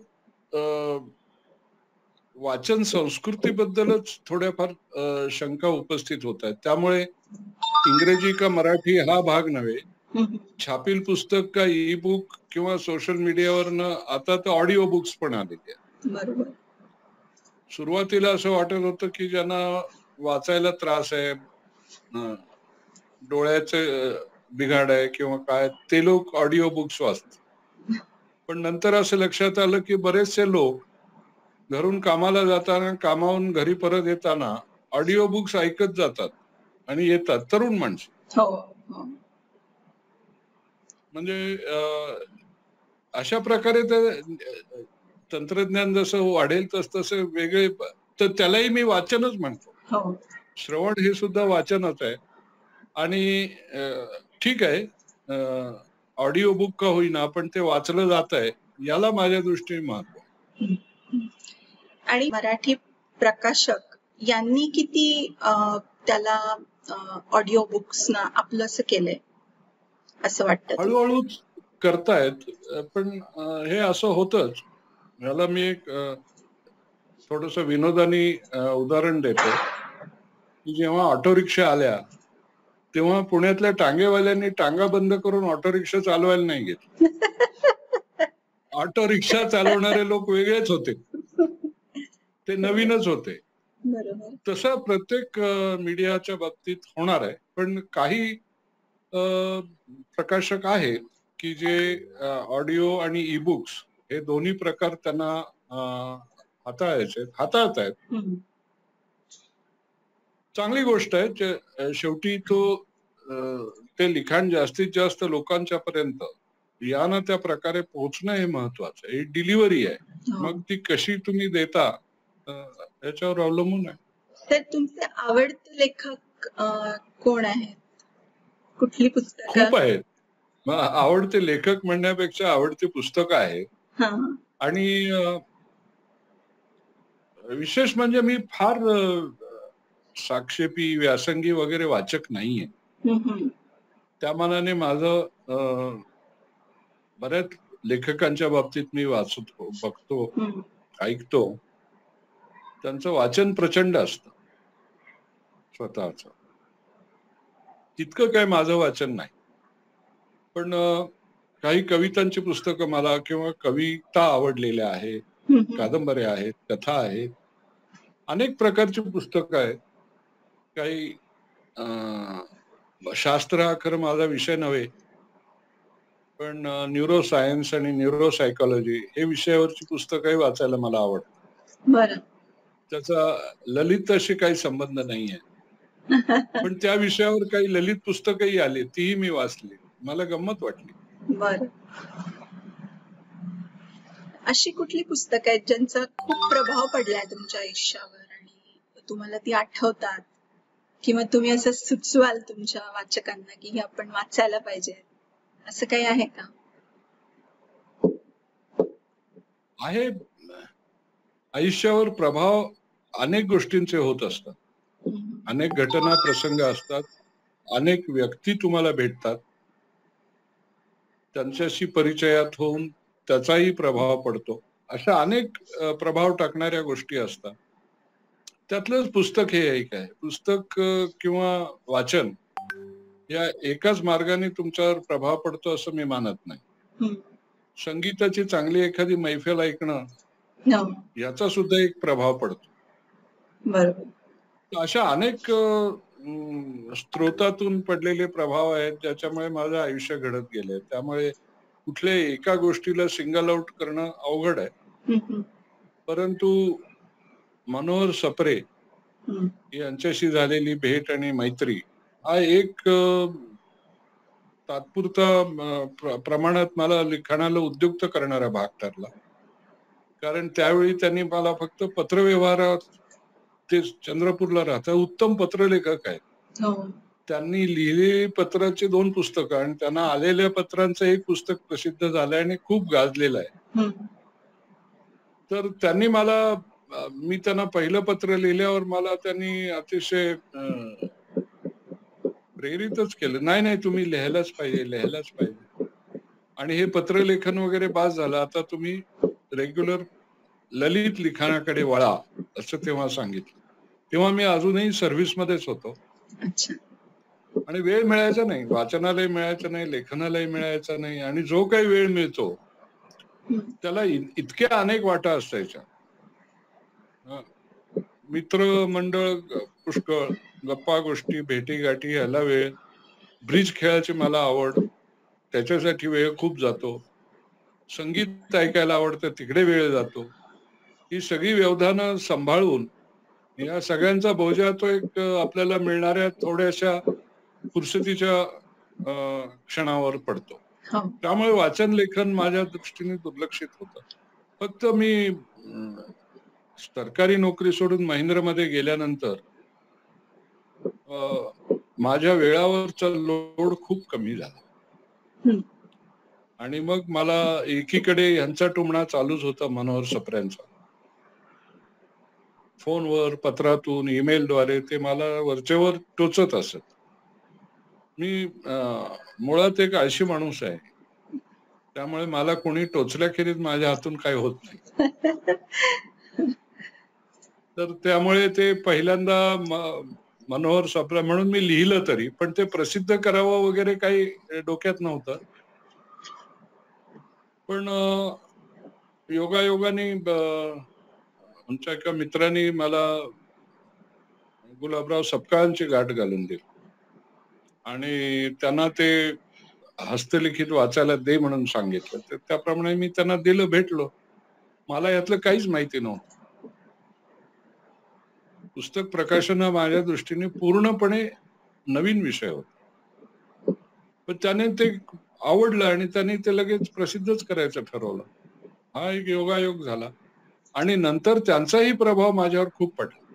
[SPEAKER 2] वाचन संस्कृतीबद्दलच थोड्याफार शंका उपस्थित होत आहेत. त्यामुळे इंग्रजी का मराठी हा भाग नव्हे,
[SPEAKER 1] हम्म.
[SPEAKER 2] छापील पुस्तक का ई बुक किंवा सोशल मीडियावरनं आता तर ऑडिओ बुक्स पण आलेले आहेत.
[SPEAKER 1] बरोबर.
[SPEAKER 2] सुरुवातीला असं वाटत होतं की ज्यांना वाचायला त्रास आहे, डोळ्याचे बिघाड आहे किंवा काय, ते लोक ऑडिओ बुक्स वाचतात. पण नंतर असं लक्षात आलं की बरेचसे लोक घरून कामाला जाताना, कामावून घरी परत येताना ऑडिओ बुक्स ऐकत जातात आणि येतात, तरुण माणसं.
[SPEAKER 1] हो, हो.
[SPEAKER 2] म्हणजे अशा प्रकारे तंत्रज्ञान जसं वाढेल तसं वेगळे, तर त्यालाही मी वाचनच म्हणतो.
[SPEAKER 1] हो.
[SPEAKER 2] श्रवण हे सुद्धा वाचनच आहे. आणि ठीक आहे, ऑडिओ बुक का होईना पण ते वाचलं जात आहे, याला माझ्या दृष्टीने महत्व आहे.
[SPEAKER 1] आणि मराठी प्रकाशक यांनी किती त्याला ऑडिओ बुक्स ना आपलंसं केलंय असं वाटतं?
[SPEAKER 2] हळूहळूच करतायत, पण हे असं होतच. याला मी एक थोडस विनोदानी उदाहरण देतो की जेव्हा ऑटो रिक्षा आल्या तेव्हा पुण्यातल्या टांगेवाल्यांनी टांगा बंद करून ऑटो रिक्षा चालवायला नाही घेतली. ऑटो रिक्षा चालवणारे लोक वेगळेच होते, ते नवीनच होते.
[SPEAKER 1] बरोबर.
[SPEAKER 2] तसं प्रत्येक मीडियाच्या बाबतीत होणार आहे. पण काही प्रकाशक आहेत की जे ऑडिओ आणि ई बुक्स हे दोन्ही प्रकार त्यांना हाताळत आहेत. चांगली गोष्ट आहे. शेवटी ते लिखाण जास्तीत जास्त लोकांच्या पर्यंत या ना त्या प्रकारे पोहोचणं हे महत्वाचं आहे. ही डिलिव्हरी आहे, मग ती कशी तुम्ही देता याच्यावर अवलंबून आहे.
[SPEAKER 1] तर तुमचे आवडते लेखक कोण आहेत? कुठली पुस्तकं?
[SPEAKER 2] खूप आहेत. आवडते लेखक म्हणण्यापेक्षा आवडते पुस्तकं आहेत. आणि विशेष म्हणजे मी फार साक्षेपी, व्यासंगी वगैरे वाचक नाहीये. त्या मानाने माझं बऱ्याच लेखकांच्या बाबतीत मी वाचतो, बघतो, ऐकतो. त्यांचं वाचन प्रचंड असतं स्वतःच. तितकं काय माझं वाचन नाही. पण काही कवितांची पुस्तकं मला किंवा कविता आवडलेल्या आहेत, कादंबऱ्या आहेत, कथा आहेत, अनेक प्रकारची पुस्तकं आहेत. काही शास्त्र हा खरं माझा विषय नव्हे, पण न्यूरो सायन्स आणि न्यूरो सायकोलॉजी हे विषयावरची पुस्तकंही वाचायला मला आवडतं.
[SPEAKER 1] बरं.
[SPEAKER 2] त्याचा ललिताशी काही संबंध नाहीये, पण त्या विषयावर काही ललित पुस्तकही आली, तीही मी वाचली, मला गंमत वाटली.
[SPEAKER 1] बरं. अशी कुठली पुस्तकं आहेत ज्यांचा खूप प्रभाव पडलाय तुमच्या आयुष्यावर आणि तुम्हाला ती आठवतात किंवा तुम्ही असं सुचवाल तुमच्या वाचकांना की हे आपण वाचायला पाहिजे, असं काही आहे का?
[SPEAKER 2] आहे. आयुष्यावर प्रभाव अनेक गोष्टींचे होत असतात. अनेक घटना प्रसंग असतात, अनेक व्यक्ती तुम्हाला भेटतात, त्यांच्याशी परिचयात होऊन त्याचाही प्रभाव पडतो. अशा अनेक प्रभाव टाकणाऱ्या गोष्टी असतात. त्यातलंच पुस्तक हे एक आहे. पुस्तक किंवा वाचन या एकाच मार्गाने तुमच्यावर प्रभाव पडतो असं मी मानत नाही. संगीताची चांगली एखादी मैफल ऐकणं याचा सुद्धा एक प्रभाव पडतो.
[SPEAKER 1] बरोबर.
[SPEAKER 2] अशा अनेक स्त्रोतातून पडलेले प्रभाव आहेत ज्याच्यामुळे माझं आयुष्य घडत गेले. त्यामुळे कुठल्याही एका गोष्टीला सिंगल आउट करणं अवघड आहे. परंतु मनोहर सप्रे यांच्याशी झालेली भेट आणि मैत्री हा एक तात्पुरता प्रमाणात मला लिखाणाला उद्युक्त करणारा भाग ठरला. कारण त्यावेळी त्यांनी मला फक्त पत्रव्यवहारात, ते चंद्रपूरला राहतात, उत्तम पत्रलेखक आहेत. त्यांनी लिहिलेली पत्राची 2 पुस्तकं आणि त्यांना आलेल्या पत्रांचं एक पुस्तक प्रसिद्ध झालंय आणि खूप गाजलेलं आहे. तर त्यांनी मला, मी त्यांना पहिलं पत्र लिहिल्यावर मला त्यांनी अतिशय प्रेरितच केलं. नाही तुम्ही लिहायलाच पाहिजे. आणि हे पत्रलेखन वगैरे बास झालं, आता तुम्ही रेग्युलर ललित लिखाणाकडे वळा असं तेव्हा सांगितलं. तेव्हा मी अजूनही सर्व्हिसमध्येच होतो आणि वेळ मिळायचा नाही, वाचनालय मिळायचं नाही, लेखनालय मिळायचं नाही. आणि जो काही वेळ मिळतो त्याला इतक्या अनेक वाटा असायच्या. मित्र मंडळ पुष्कळ, गप्पा गोष्टी, भेटी गाठी ह्याला वेळ, ब्रिज खेळायची मला आवड, त्याच्यासाठी वेळ खूप जातो, संगीत ऐकायला आवडतं, तिकडे वेळ जातो. ही सगळी व्यवधानं सांभाळून या सगळ्यांचा बोजा तो एक आपल्याला मिळणाऱ्या थोड्याशा फुरसतीच्या क्षणावर पडतो. त्यामुळे वाचन लेखन माझ्या दृष्टीने दुर्लक्षित होतं. फक्त मी सरकारी नोकरी सोडून महिंद्रामध्ये गेल्यानंतर माझ्या वेळावरचा लोड खूप कमी झाला आणि मग मला एकीकडे यांचा टुमणा चालूच होता, मनोहर सप्रेंचा. फोनवर, पत्रातून, ईमेलद्वारे ते मला वरचेवर टोचत असत. मी मुळात एक आळशी माणूस आहे, त्यामुळे मला कोणी टोचल्याखेरीज माझ्या हातून काही होत नाही. तर त्यामुळे ते पहिल्यांदा मनोहर सप्रे म्हणून मी लिहिलं तरी, पण ते प्रसिद्ध करावं वगैरे काही डोक्यात नव्हतं. पण योगायोगाने आमच्या एका मित्रांनी मला गुलाबराव सपकाळांची गाठ घालून दिली आणि त्यांना ते हस्तलिखित वाचायला दे म्हणून सांगितलं. तर त्याप्रमाणे मी त्यांना दिलं, भेटलो. मला यातलं काहीच माहिती नव्हतं. पुस्तक प्रकाशन हा माझ्या दृष्टीने पूर्णपणे नवीन विषय होता. पण त्याने ते आवडलं आणि त्याने ते लगेच प्रसिद्धच करायचं ठरवलं. हा एक योगायोग झाला आणि नंतर त्यांचाही प्रभाव माझ्यावर खूप पडला.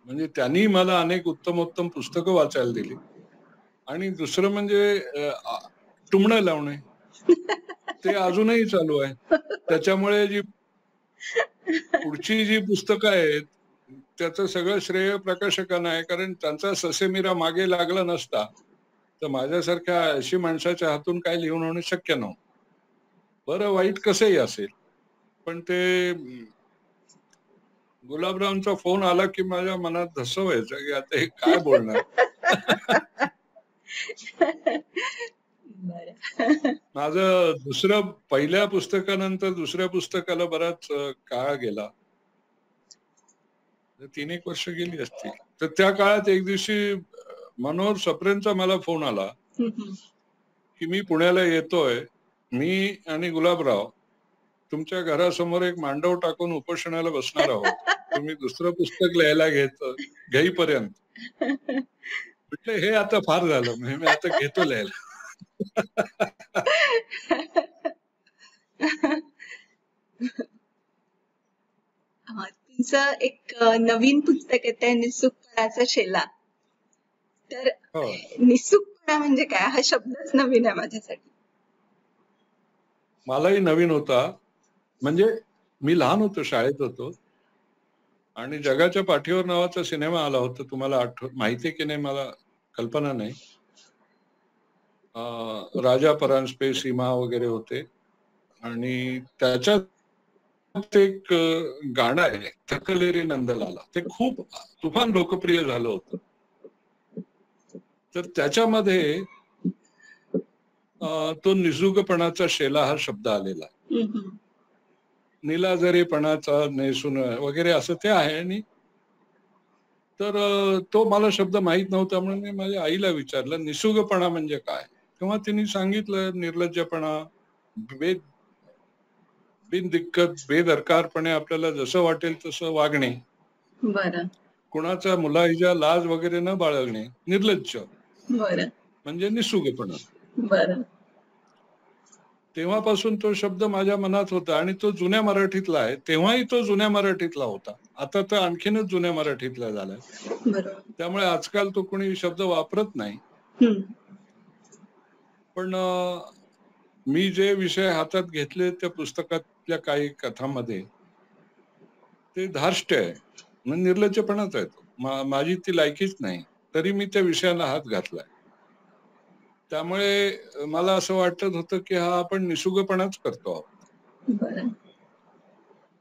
[SPEAKER 2] म्हणजे त्यांनी मला अनेक उत्तम पुस्तकं वाचायला दिली आणि दुसरं म्हणजे टुमणं लावणे ते अजूनही चालू आहे. त्याच्यामुळे जी पुढची जी पुस्तकं आहेत त्याचं सगळं श्रेय प्रकाशकांना आहे, कारण त्यांचा ससेमिरा मागे लागला नसता तर माझ्यासारख्या अशी माणसाच्या हातून काय लिहून होणं शक्य नव्हतं. बरं वाईट कसंही असेल, पण ते गुलाबरावांचा फोन आला की माझ्या मनात धस्स व्हायचं की आता हे काय बोलणार. माझं पहिल्या पुस्तकानंतर दुसऱ्या पुस्तकाला बराच काळ गेला, 3-1 वर्ष गेली असतील. तर त्या काळात एक दिवशी मनोहर सप्रेंचा मला फोन आला की मी पुण्याला येतोय, मी आणि गुलाबराव तुमच्या घरासमोर एक मांडव टाकून उपोषणाला बसणार आहोत, तुम्ही दुसरं पुस्तक लिहायला घेईपर्यंत. म्हटलं हे आता फार झालं, म्हणजे मी आता घेतो लिहायला.
[SPEAKER 1] तुमचं एक नवीन पुस्तक आहे ते निस्सूकपणाचा शेला. तर निस्सूकपणा म्हणजे काय, हा शब्दच नवीन आहे माझ्यासाठी.
[SPEAKER 2] मलाही नवीन होता. म्हणजे मी लहान होतो, शाळेत होतो आणि जगाच्या पाठीवर नावाचा सिनेमा आला होता, तुम्हाला माहितीये की नाही मला कल्पना नाही. राजा परांजपे, सीमा वगैरे होते आणि त्याच्यात एक गाणं आहे, थकलेरी नंदलाला, ते खूप तुफान लोकप्रिय झालं होतं. तर त्याच्यामध्ये तो निसुगपणाचा शेला हा शब्द आलेला आहे. निलाजरेपणाचा नेसून वगैरे असं ते आहे. आणि तर तो मला शब्द माहित नव्हता म्हणून मी माझ्या आईला विचारलं निसुगपणा म्हणजे काय. तेव्हा तिने सांगितलं निर्लज्जपणा, बिनदिक्कत बेदरकारपणे आपल्याला जसं वाटेल तसं वागणे,
[SPEAKER 1] बरं
[SPEAKER 2] कुणाचा मुलाहिजा लाज वगैरे न बाळगणे, निर्लज्ज
[SPEAKER 1] बरं
[SPEAKER 2] म्हणजे निसुगपणा.
[SPEAKER 1] बरं
[SPEAKER 2] तेव्हापासून तो शब्द माझ्या मनात होता आणि तो जुन्या मराठीतला आहे. तेव्हाही तो जुन्या मराठीतला होता, आता तर आणखीनच जुन्या मराठीतला झालाय.
[SPEAKER 1] बरोबर.
[SPEAKER 2] त्यामुळे आजकाल तो कोणी शब्द वापरत नाही. पण मी जे विषय हातात घेतले त्या पुस्तकातल्या काही कथांमध्ये ते धार्ष्ट आहे, म्हणजे निर्लज्जपणाच आहे तो. माझी ती लायकीच नाही, तरी मी त्या विषयाला हात घातलाय. त्यामुळे मला असं वाटत होतं की हा आपण निसुगपणाच करतो आहोत,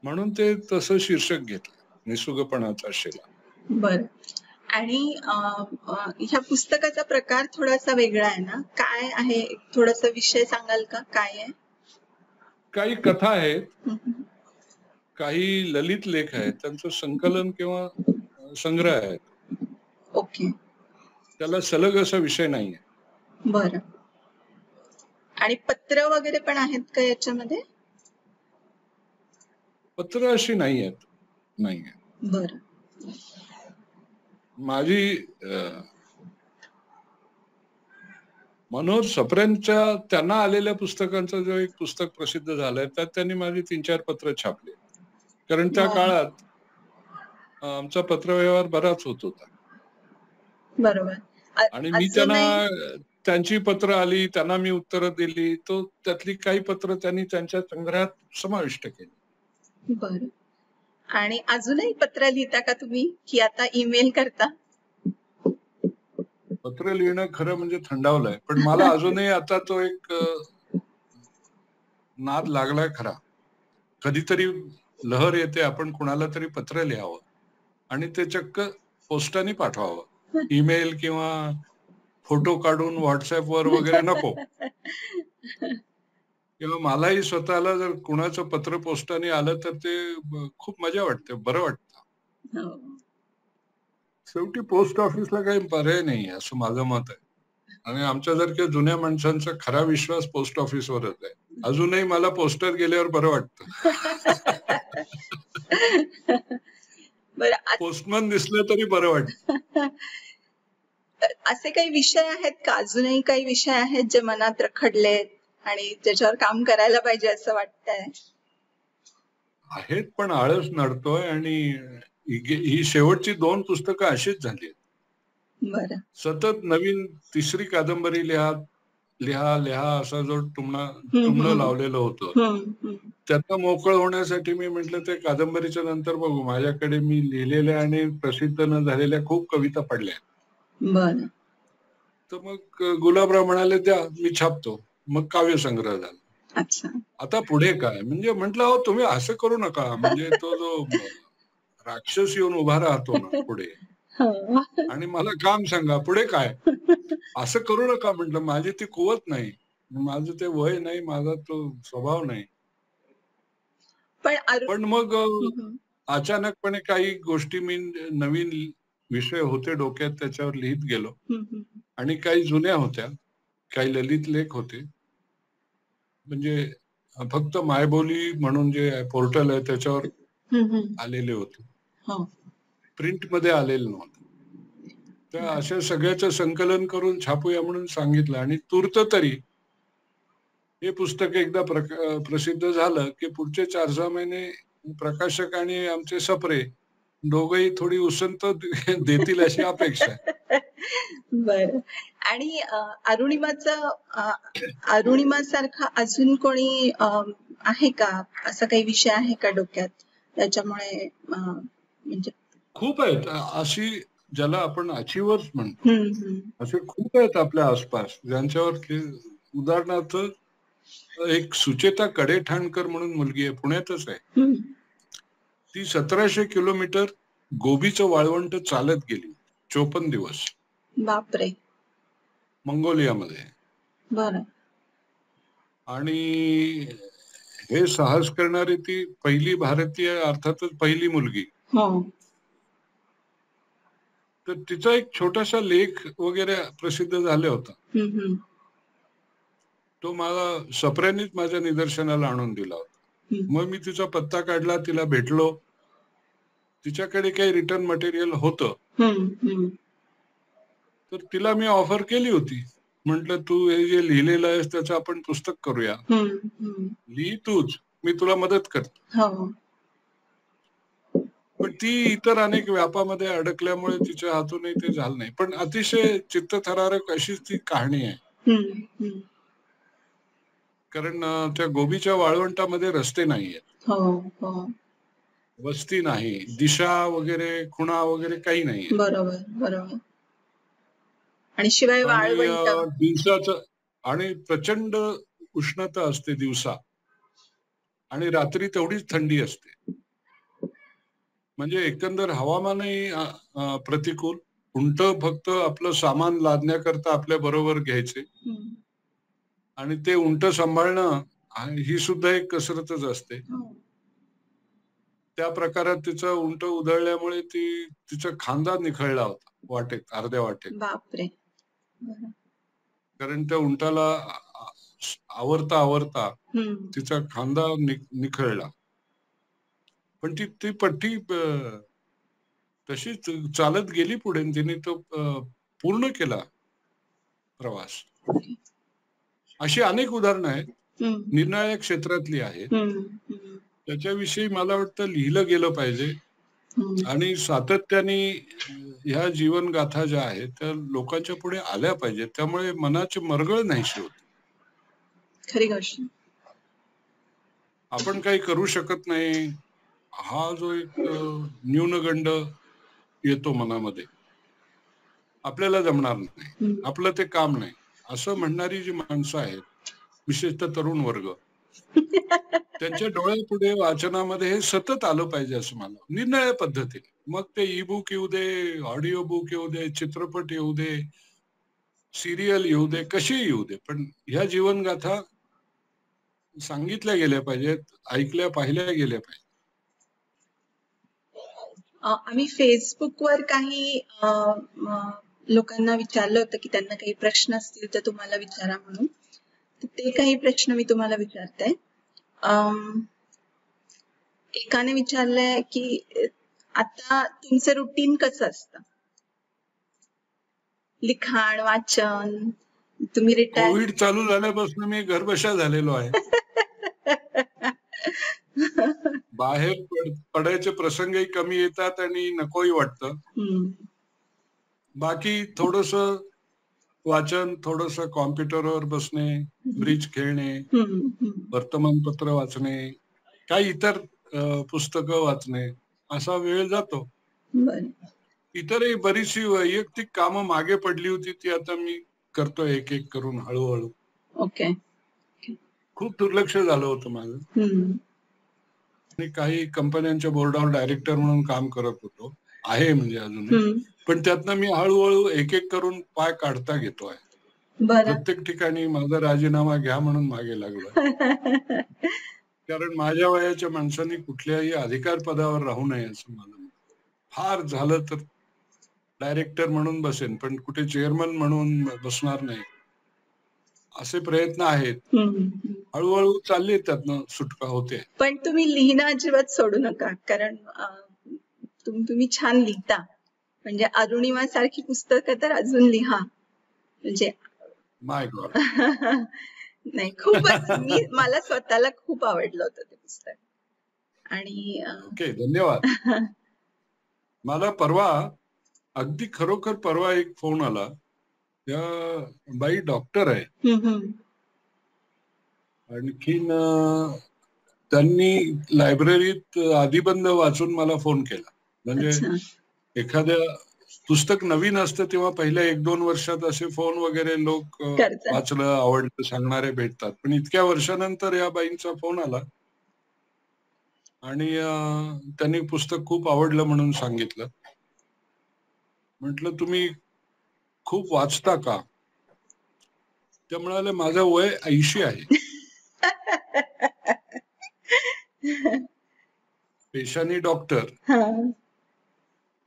[SPEAKER 2] म्हणून ते तसं शीर्षक घेतलं, निसुगपणाचा शेला.
[SPEAKER 1] बर. आणि ह्या पुस्तकाचा प्रकार थोडासा वेगळा आहे ना, काय आहे थोडासा विषय सांगाल का, काय आहे? काही
[SPEAKER 2] कथा आहेत, काही ललित लेख आहेत, त्यांचं संकलन किंवा संग्रह आहे.
[SPEAKER 1] ओके.
[SPEAKER 2] त्याला सलग असा विषय नाहीये.
[SPEAKER 1] बर. आणि पत्र वगैरे पण आहेत का याच्यामध्ये?
[SPEAKER 2] पत्र अशी नाही आहेत, नाहीये.
[SPEAKER 1] बर.
[SPEAKER 2] माझी मनोज सप्रेंच्या त्यांना आलेल्या पुस्तकांचं जो एक पुस्तक प्रसिद्ध झालंय त्यात त्यांनी माझी 3-4 पत्र छापले, कारण त्या काळात आमचा पत्रव्यवहार बराच होत होता.
[SPEAKER 1] बरोबर.
[SPEAKER 2] आणि मी त्यांना त्यांची पत्र आली, त्यांना मी उत्तरं दिली, तो त्यातली काही पत्र त्यांनी त्यांच्या संग्रहात समाविष्ट केली.
[SPEAKER 1] बरं. आणि अजूनही पत्र लिहिता का तुम्ही, की आता ईमेल करता?
[SPEAKER 2] पत्र लिहिणं खरं म्हणजे थंडावलंय, पण मला अजूनही आता तो एक नाद लागलाय खरा. कधीतरी लहर येते आपण कुणाला तरी पत्र लिहावं आणि ते चक्क पोस्टाने पाठवावं, ईमेल किंवा फोटो काढून व्हॉट्सअपवर वगैरे नको. किंवा मलाही स्वतःला जर कुणाचं पत्र पोस्टाने आलं तर ते खूप मजा वाटते, बरं वाटतं. शेवटी पोस्ट ऑफिसला काही पर्याय नाही असं माझं मत आहे. आणि आमच्यासारख्या जुन्या माणसांचा खरा विश्वास पोस्ट ऑफिसवरच आहे. अजूनही मला पोस्टर गेल्यावर बरं वाटतं. पोस्टमन दिसलं तरी बरं वाटतं.
[SPEAKER 1] असे काही विषय आहेत का, अजूनही काही विषय आहेत जे मनात रखडलेत आणि त्याच्यावर काम करायला पाहिजे असं वाटतंय?
[SPEAKER 2] आहेत, पण आळस नडतोय आणि ही शेवटची 2 पुस्तकं अशीच झाली आहेत.
[SPEAKER 1] बरं.
[SPEAKER 2] सतत नवीन 3री कादंबरी लिहा असा जो टुमणं लावलेलं होतं, त्यातनं मोकळ होण्यासाठी मी म्हटलं ते कादंबरीच्या नंतर बघू. माझ्याकडे मी लिहिलेल्या आणि प्रसिद्ध न झालेल्या खूप कविता पडल्या.
[SPEAKER 1] बरं.
[SPEAKER 2] तर मग गुलाबराव म्हणाले द्या, मी छापतो. मग काव्यसंग्रह झाला.
[SPEAKER 1] अच्छा.
[SPEAKER 2] आता पुढे काय, म्हणजे म्हटलं हो तुम्ही असं करू नका, म्हणजे तो जो राक्षस येऊन उभा राहतो ना पुढे आणि मला काम सांगा पुढे काय, असं करू नका म्हटलं. माझी ती कुवत नाही, माझं ते वय नाही, माझा तो स्वभाव नाही. पण मग अचानकपणे काही गोष्टी मी नवीन विषय होते डोक्यात त्याच्यावर लिहित गेलो आणि काही जुन्या होत्या, काही ललित लेख होते. म्हणजे फक्त मायबोली म्हणून जे पोर्टल आहे त्याच्यावर आलेले होते, प्रिंट मध्ये आलेलं नव्हतं. तर अशा सगळ्याचं संकलन करून छापूया म्हणून सांगितलं आणि तूर्त तरी हे पुस्तक एकदा प्रसिद्ध झालं की पुढचे 4-6 महिने प्रकाशक आणि आमचे सप्रे दोघंही थोडी उसंत देतील अशी अपेक्षा आहे.
[SPEAKER 1] बरं. आणि अरुणिमासारखा अजून कोणी आहे का, असा काही विषय आहे का डोक्यात त्याच्यामुळे म्हणजे
[SPEAKER 2] खूप आहेत अशी ज्याला आपण अचिव्हर्स म्हणतो. असे खूप आहेत आपल्या आसपास ज्यांच्यावर उदाहरणार्थ एक सुचेता कडेठाणकर म्हणून मुलगी आहे, पुण्यातच आहे. ती 1700 किलोमीटर गोबीचं वाळवंट चालत गेली 54 दिवस.
[SPEAKER 1] बापरे.
[SPEAKER 2] मंगोलियामध्ये.
[SPEAKER 1] बरं.
[SPEAKER 2] आणि हे साहस करणारी ती पहिली भारतीय, अर्थातच पहिली मुलगी. तर तिचा एक छोटासा लेख वगैरे प्रसिद्ध झाला होता. तो मला सप्रेनीत माझ्या निदर्शनाला आणून दिला होता. मग मी तिचा पत्ता काढला, तिला भेटलो. तिच्याकडे काही रिटर्न मटेरियल होतं. तर तिला मी ऑफर केली होती. म्हटलं तू हे जे लिहिलेलं आहेस त्याचं आपण पुस्तक करूया. लिही तूच, मी तुला मदत करतो. पण ती इतर अनेक व्यापामध्ये अडकल्यामुळे तिच्या हातूनही ते झालं नाही. पण अतिशय चित्तथरारक अशीच ती कहाणी आहे. कारण त्या गोबीच्या वाळवंटामध्ये रस्ते नाहीयेत, वस्ती नाही, दिशा वगैरे खुणा वगैरे काही नाहीये.
[SPEAKER 1] बरोबर बरोबर. आणि शिवाय वाळवंट
[SPEAKER 2] दिवसाचं आणि प्रचंड उष्णता असते दिवसा आणि रात्री तेवढीच थंडी असते. म्हणजे एकंदर हवामानही प्रतिकूल. उंट फक्त आपलं सामान लादण्याकरता आपल्या बरोबर घ्यायचे आणि ते उंट सांभाळणं ही सुद्धा एक कसरतच असते. त्या प्रकारात तिचा उंट उधळल्यामुळे तिचा खांदा निखळला होता वाटेत, अर्ध्या वाटेत.
[SPEAKER 1] बापरे.
[SPEAKER 2] कारण त्या उंटाला आवरता आवरता तिचा खांदा निखळला. पण ती पट्टी तशीच चालत गेली पुढे. तिने तो पूर्ण केला प्रवास. अशी अनेक उदाहरणं आहेत, निरनिराळ्या क्षेत्रातली आहेत. त्याच्याविषयी मला वाटतं लिहिलं गेलं पाहिजे आणि सातत्याने ह्या जीवनगाथा ज्या आहेत त्या लोकांच्या पुढे आल्या पाहिजेत. त्यामुळे मनाची मरगळ नाहीशी होते.
[SPEAKER 1] खरी गोष्ट.
[SPEAKER 2] आपण काही करू शकत नाही हा जो एक न्यूनगंड येतो मनामध्ये, आपल्याला जमणार नाही, आपलं ते काम नाही, असं म्हणणारी जी माणसं आहेत, विशेषतः तरुण वर्ग, त्यांच्या डोळ्यापुढे वाचनामध्ये हे सतत आलं पाहिजे असं मला, निरनिराळ्या पद्धतीने. मग ते ई बुक येऊ दे, ऑडिओ बुक येऊ दे, चित्रपट येऊ दे, सिरियल येऊ दे, कशी येऊ दे, पण ह्या जीवनगाथा सांगितल्या गेल्या पाहिजेत, ऐकल्या पाहिल्या गेल्या पाहिजेत.
[SPEAKER 1] आम्ही फेसबुकवर काही लोकांना विचारलं होतं की त्यांना काही प्रश्न असतील तर तुम्हाला विचारा म्हणून. ते काही प्रश्न मी तुम्हाला विचारते. एकाने विचारलंय की आता तुमचं रुटीन कसं असतं? लिखाण, वाचन, तुम्ही रिटायर.
[SPEAKER 2] कोविड चालू झाल्यापासून मी घरबशा झालेलो आहे. बाहेर पडायचे प्रसंगही कमी येतात आणि नकोही वाटतं. बाकी थोडस वाचन, थोडस कॉम्प्युटरवर बसणे, ब्रिज खेळणे, वर्तमानपत्र वाचणे, काही इतर पुस्तकं वाचणे, असा वेळ जातो. इतरही बरीचशी वैयक्तिक कामं मागे पडली होती, ती आता मी करतोय एक एक करून हळूहळू.
[SPEAKER 1] ओके.
[SPEAKER 2] खूप दुर्लक्ष झालं होतं माझं. आणि काही कंपन्यांच्या बोर्डावर डायरेक्टर म्हणून काम करत होतो, आहे म्हणजे अजूनही. पण त्यातनं मी हळूहळू एक एक करून पाय काढता घेतोय. प्रत्येक ठिकाणी माझा राजीनामा घ्या म्हणून मागे लागलो. कारण माझ्या वयाच्या माणसांनी कुठल्याही अधिकार पदावर राहू नये असं मला. फार झालं तर डायरेक्टर म्हणून बसेन, पण कुठे चेअरमन म्हणून बसणार नाही, असे प्रयत्न आहेत. हळूहळू चालले, त्यातनं सुटका होते.
[SPEAKER 1] पण तुम्ही लिहिणं अजिबात सोडू नका, कारण तुम्ही छान लिहिता. म्हणजे अरुणिमा सारखी पुस्तकं तर अजून लिहा. म्हणजे
[SPEAKER 2] माय गॉड.
[SPEAKER 1] नाही, खूपच मला स्वतःला खूप आवडलं होतं ते पुस्तक. आणि
[SPEAKER 2] ओके, धन्यवाद. मला परवा, अगदी खरोखर परवा एक फोन आला. त्या बाई डॉक्टर आहे. आणखीन त्यांनी लायब्ररीत आदिबंध वाचून मला फोन केला. म्हणजे
[SPEAKER 1] अच्छा.
[SPEAKER 2] एखाद्या पुस्तक नवीन असतं तेव्हा पहिल्या 1-2 वर्षात असे फोन वगैरे लोक
[SPEAKER 1] करतात.
[SPEAKER 2] वाचलं, आवडलं सांगणारे भेटतात. पण इतक्या वर्षानंतर या बाईंचा फोन आला आणि त्यांनी पुस्तक खूप आवडलं म्हणून सांगितलं. म्हटलं तुम्ही खूप वाचता का? त्या म्हणाले माझं वय 80 आहे. पेशाने डॉक्टर,
[SPEAKER 1] हा.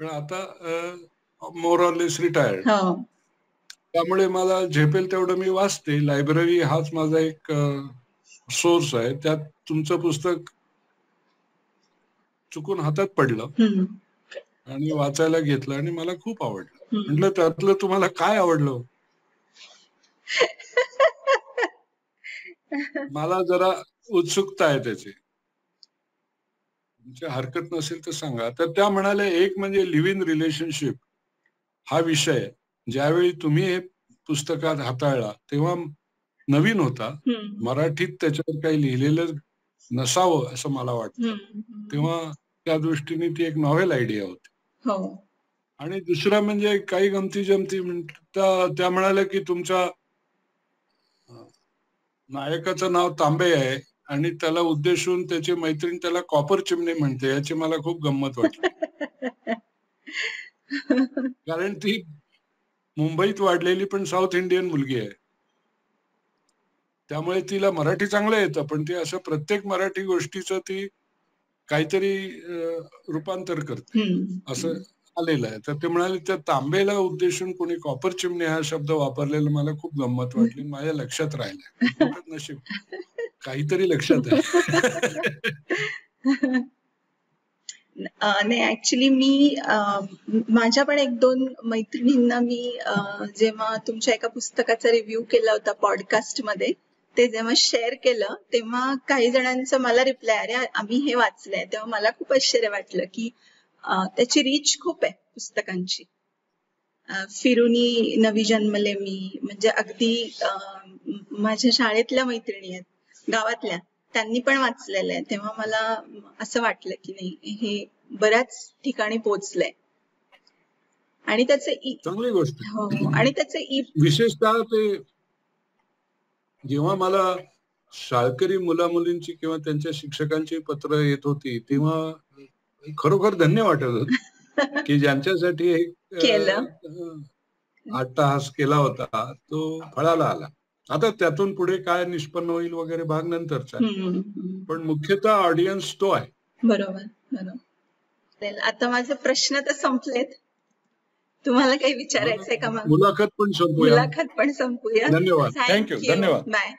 [SPEAKER 2] पण आता मोर ऑर लेस रिटायर्ड.
[SPEAKER 1] हो.
[SPEAKER 2] त्यामुळे मला झेपेल तेवढं मी वाचते. लायब्ररी हाच माझा एक सोर्स आहे. त्यात तुमचं पुस्तक चुकून हातात पडलं
[SPEAKER 1] हम्म.
[SPEAKER 2] आणि वाचायला घेतलं आणि मला खूप आवडलं.
[SPEAKER 1] हम्म.
[SPEAKER 2] म्हटलं त्यातलं तुम्हाला काय आवडलं? मला जरा उत्सुकता आहे त्याची. तुमची हरकत नसेल तर सांगा. तर त्या म्हणाल्या एक म्हणजे लिव्ह इन रिलेशनशिप हा विषय ज्यावेळी तुम्ही हे पुस्तकात हाताळला तेव्हा नवीन होता.
[SPEAKER 1] हम्म.
[SPEAKER 2] मराठीत त्याच्यावर काही लिहिलेलं नसावं असं मला वाटतं.
[SPEAKER 1] हम्म.
[SPEAKER 2] तेव्हा त्या दृष्टीने ती एक नॉव्हेल आयडिया होती.
[SPEAKER 1] हो.
[SPEAKER 2] आणि दुसरा म्हणजे काही गमती जमती त्या म्हणाल्या की तुमच्या नायकाचं नाव तांबे आहे आणि त्याला उद्देशून त्याची मैत्रीण त्याला कॉपर चिमणी म्हणते. याची मला खूप गंमत वाटली. कारण ती मुंबईत वाढलेली पण साऊथ इंडियन मुलगी आहे. त्यामुळे तिला मराठी चांगलं येतं, पण ती असं प्रत्येक मराठी गोष्टीचं ती काहीतरी रूपांतर करते
[SPEAKER 1] हम्म.
[SPEAKER 2] असं आलेलं आहे. तर ते म्हणाले त्या तांबेला उद्देशून कोणी कॉपर चिमणी हा शब्द वापरलेला मला खूप गंमत वाटली. माझ्या लक्षात राहिलं. नशीब काहीतरी लक्षात आहे.
[SPEAKER 1] नाही ऍक्च्युली मी माझ्या पण 1-2 मैत्रिणींना मी जेव्हा तुमच्या एका पुस्तकाचा रिव्ह्यू केला होता पॉडकास्ट मध्ये, ते जेव्हा शेअर केलं तेव्हा काही जणांचा मला रिप्लाय, अरे आम्ही हे वाचलंय. तेव्हा मला खूप आश्चर्य वाटलं की त्याची रीच खूप आहे पुस्तकांची. फिरुनी नवी जन्मले मी, म्हणजे अगदी माझ्या शाळेतल्या मैत्रिणी आहेत, गावातल्या, त्यांनी पण वाचलेलं आहे. तेव्हा मला असं वाटलं की नाही, हे बऱ्याच ठिकाणी पोहोचलंय. आणि त्याचे
[SPEAKER 2] चांगली गोष्ट.
[SPEAKER 1] हो, आणि त्याचे
[SPEAKER 2] विशेषतः ते जेव्हा मला शाळकरी मुला-मुलींची किंवा त्यांच्या शिक्षकांची पत्र येत होती तेव्हा खरोखर धन्य वाटत होतं की ज्यांच्यासाठी एक
[SPEAKER 1] केलं.
[SPEAKER 2] अट्टहास केला होता तो फळाला आला. आता त्यातून पुढे काय निष्पन्न होईल वगैरे भाग नंतरचा आहे. पण मुख्यतः ऑडियन्स तो आहे.
[SPEAKER 1] बरोबर बरोबर. आता माझे प्रश्न तर संपलेत. तुम्हाला काही विचारायचंय का? मग
[SPEAKER 2] मुलाखत पण संपूया.
[SPEAKER 1] मुलाखत पण संपूया.
[SPEAKER 2] धन्यवाद. थँक्यू. धन्यवाद.
[SPEAKER 1] बाय.